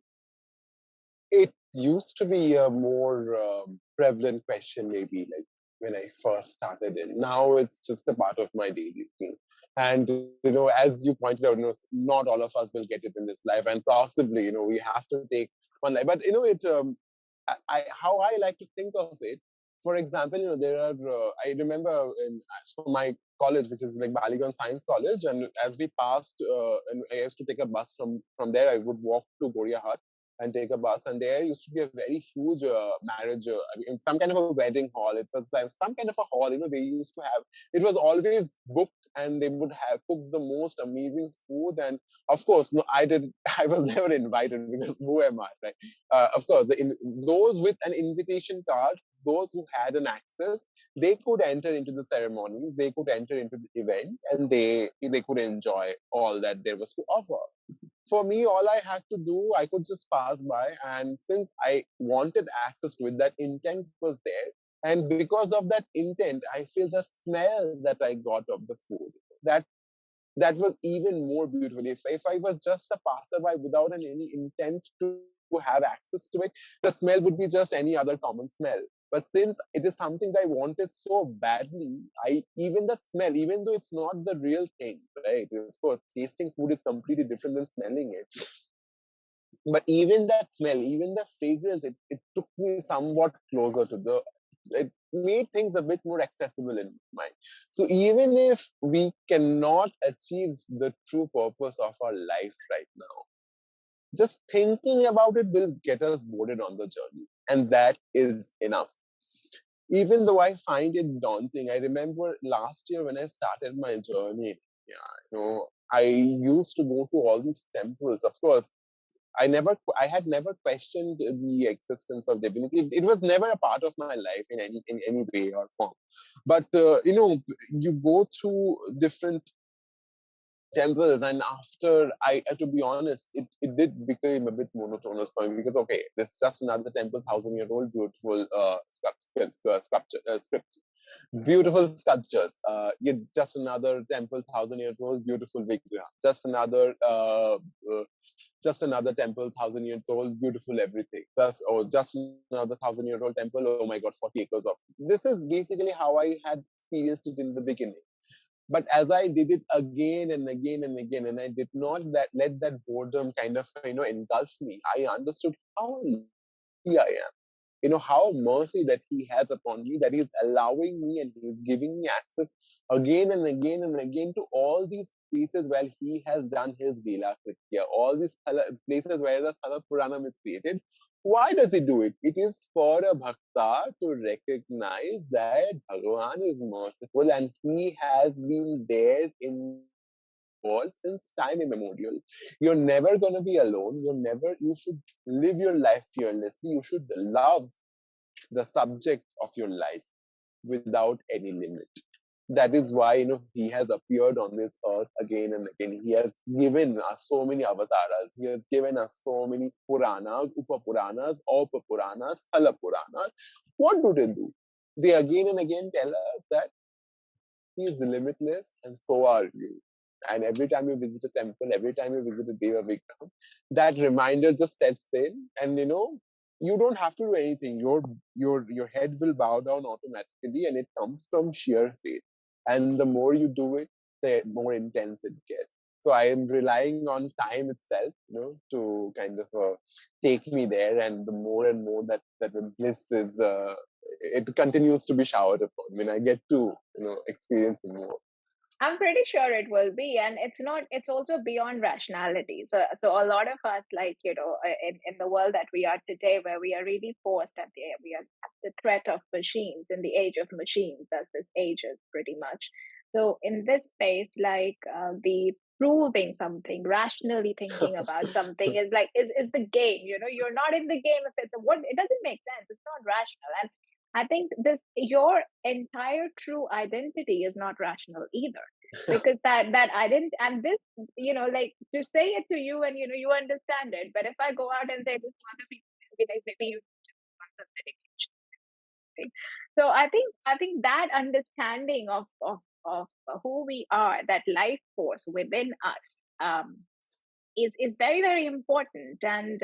it used to be a more prevalent question, maybe like when I first started in. Now it's just a part of my daily routine. And as you pointed out, not all of us will get it in this life, and possibly, we have to take one life. But it, how I like to think of it. For example, there are. I remember so my college, which is like Baligan Science College, and as we passed, and I used to take a bus from there. I would walk to Goria Hut and take a bus. And there used to be a very huge marriage, I mean, some kind of a wedding hall. It was like some kind of a hall, they used to have. It was always booked, and they would have cooked the most amazing food. And of course, no, I was never invited because who am I, right? Of course, those with an invitation card, those who had an access, they could enter into the ceremonies, they could enter into the event, and they could enjoy all that there was to offer. For me, all I had to do, I could just pass by. And since I wanted access to it, that intent was there. And because of that intent, I feel the smell that I got of the food. That that was even more beautiful. If I was just a passerby without any intent to have access to it, the smell would be just any other common smell. But since it is something that I wanted so badly, even the smell, even though it's not the real thing, right? Of course, tasting food is completely different than smelling it. But even that smell, even the fragrance, it took me somewhat closer to it made things a bit more accessible in mind. So even if we cannot achieve the true purpose of our life right now, just thinking about it will get us boarded on the journey. And that is enough. Even though I find it daunting, I remember last year when I started my journey, yeah, I used to go to all these temples. Of course, I had never questioned the existence of divinity. It was never a part of my life in any way or form. But you go through different temples, and after to be honest, it did become a bit monotonous for me, because okay, this is just another temple, 1,000-year-old beautiful script, beautiful sculptures. It's just another temple, 1,000 years old, beautiful vigraha. Just another temple, 1,000 years old, beautiful everything. Plus, or just another 1,000-year-old temple. Oh my God, 40 acres of. This is basically how I had experienced it in the beginning. But as I did it again and again and again, and I did not let that boredom kind of engulf me, I understood how lucky I am. How mercy that he has upon me, that he's allowing me and he's giving me access again and again and again to all these places where he has done his Leela Kritya, all these places where the Sthala Puranam is created. Why does he do it? It is for a bhakta to recognize that Bhagavan is merciful and he has been there in world since time immemorial. You're never going to be alone. You should live your life fearlessly. You should love the subject of your life without any limit. That is why he has appeared on this earth again and again. He has given us so many avatars. He has given us so many Puranas, Upapuranas, Aupapuranas, Sthala Puranas. What do they do? They again and again tell us that he is limitless and so are you. And every time you visit a temple, every time you visit a Devīpaksha, that reminder just sets in, and you don't have to do anything. Your head will bow down automatically, and it comes from sheer faith. And the more you do it, the more intense it gets. So I am relying on time itself, to kind of take me there, and the more and more that bliss is, it continues to be showered upon when I get to experience it more. I'm pretty sure it will be, and it's also beyond rationality. So a lot of us, like, in the world that we are today, where we are really forced we are at the threat of machines, in the age of machines, as this age is pretty much. So in this space, like, the proving something, rationally thinking about something is the game. You're not in the game if it's what it doesn't make sense. It's not rational, and I think your entire true identity is not rational either, because that identity, and this, like, to say it to you, and you understand it. But if I go out and say this to other people, they'll be like, maybe you want some medication. So I think that understanding of who we are, that life force within us, is very, very important. And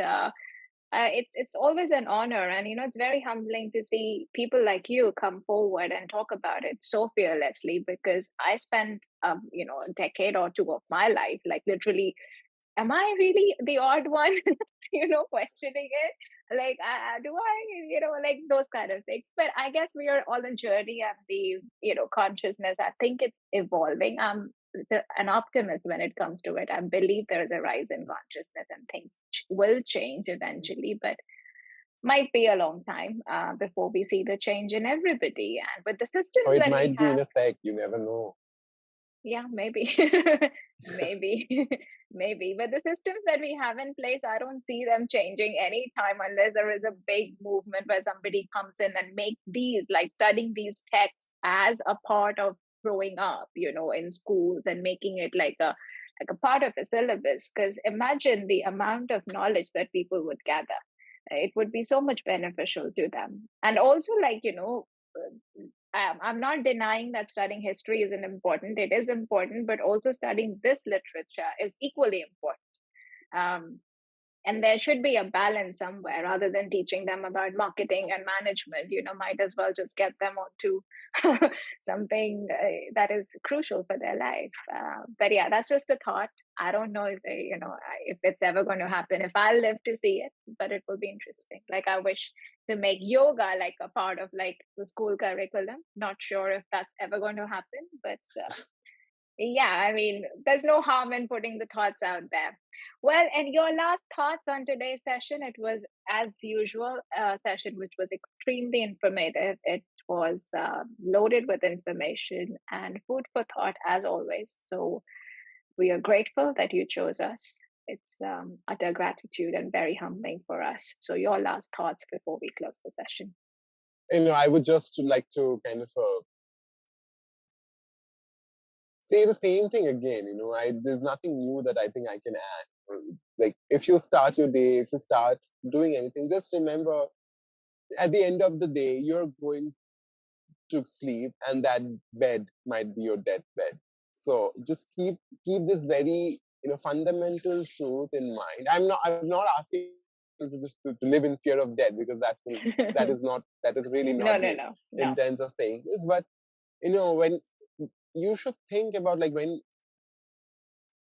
it's always an honor, and it's very humbling to see people like you come forward and talk about it so fearlessly, because I spent a decade or two of my life, like, literally, am I really the odd one questioning it, like, do I, like, those kind of things. But I guess we are all in journey, and the consciousness, I think it's evolving. An optimist when it comes to it. I believe there is a rise in consciousness, and things will change eventually, but might be a long time before we see the change in everybody. And with the systems Or it that we might be have, in a sec, you never know. yeah, maybe, maybe, maybe. But the systems that we have in place, I don't see them changing anytime, unless there is a big movement where somebody comes in and makes these, like, studying these texts as a part of growing up, in schools, and making it like a part of a syllabus. Because imagine the amount of knowledge that people would gather. It would be so much beneficial to them. And also, like, I'm not denying that studying history isn't important. It is important, but also studying this literature is equally important. Um, and there should be a balance somewhere, rather than teaching them about marketing and management. Might as well just get them onto something that is crucial for their life. But yeah, that's just a thought. I don't know if it's ever going to happen, if I live to see it, but it will be interesting. Like, I wish to make yoga like a part of, like, the school curriculum. Not sure if that's ever going to happen, but yeah, I mean, there's no harm in putting the thoughts out there. Well, and your last thoughts on today's session, it was, as usual, a session which was extremely informative. It was loaded with information and food for thought, as always. So we are grateful that you chose us. It's utter gratitude and very humbling for us. So your last thoughts before we close the session. I would just like to kind of say the same thing again. There's nothing new that I think I can add. Like, if you start your day, if you start doing anything, just remember, at the end of the day, you're going to sleep, and that bed might be your deathbed. So just keep this very fundamental truth in mind. I'm not asking you to live in fear of death, because that is really not the No. intent of saying this. But when you should think about, like,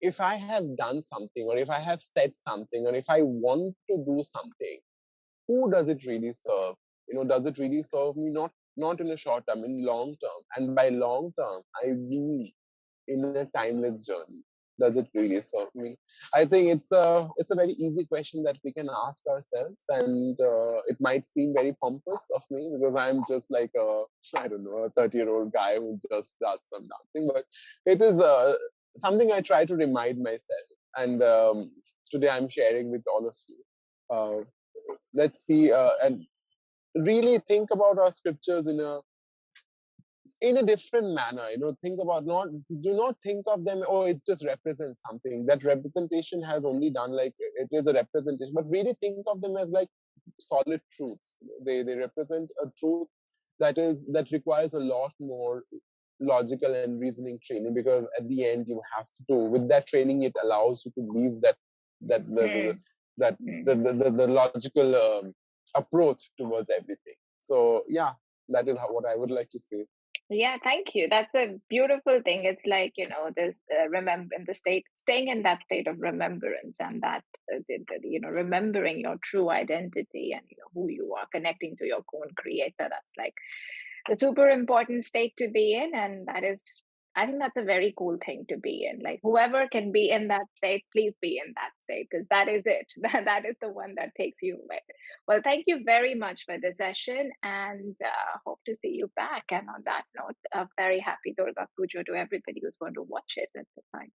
if I have done something, or if I have said something, or if I want to do something, who does it really serve? Does it really serve me? Not in a short term, in long term. And by long term, I mean in a timeless journey. Does it really serve me? I think it's a very easy question that we can ask ourselves, and it might seem very pompous of me, because I'm just like a 30-year-old guy who just does some dancing. But it is something I try to remind myself, and today I'm sharing with all of you. Let's see, and really think about our scriptures in a different manner. Think about, do not think of them, oh, it just represents something. That representation has only done, like, it is a representation, but really think of them as like solid truths. They represent a truth that requires a lot more logical and reasoning training, because at the end you have to, with that training, it allows you to leave the logical approach towards everything. So yeah, that is what I would like to say. Yeah, thank you. That's a beautiful thing. It's like, this staying in that state of remembrance, and that, remembering your true identity, and, who you are, connecting to your own creator. That's like a super important state to be in. And I think that's a very cool thing to be in. Like, whoever can be in that state, please be in that state, because that is it. That is the one that takes you away. Well, thank you very much for the session, and hope to see you back. And on that note, a very happy Durga Puja to everybody who's going to watch it at the time.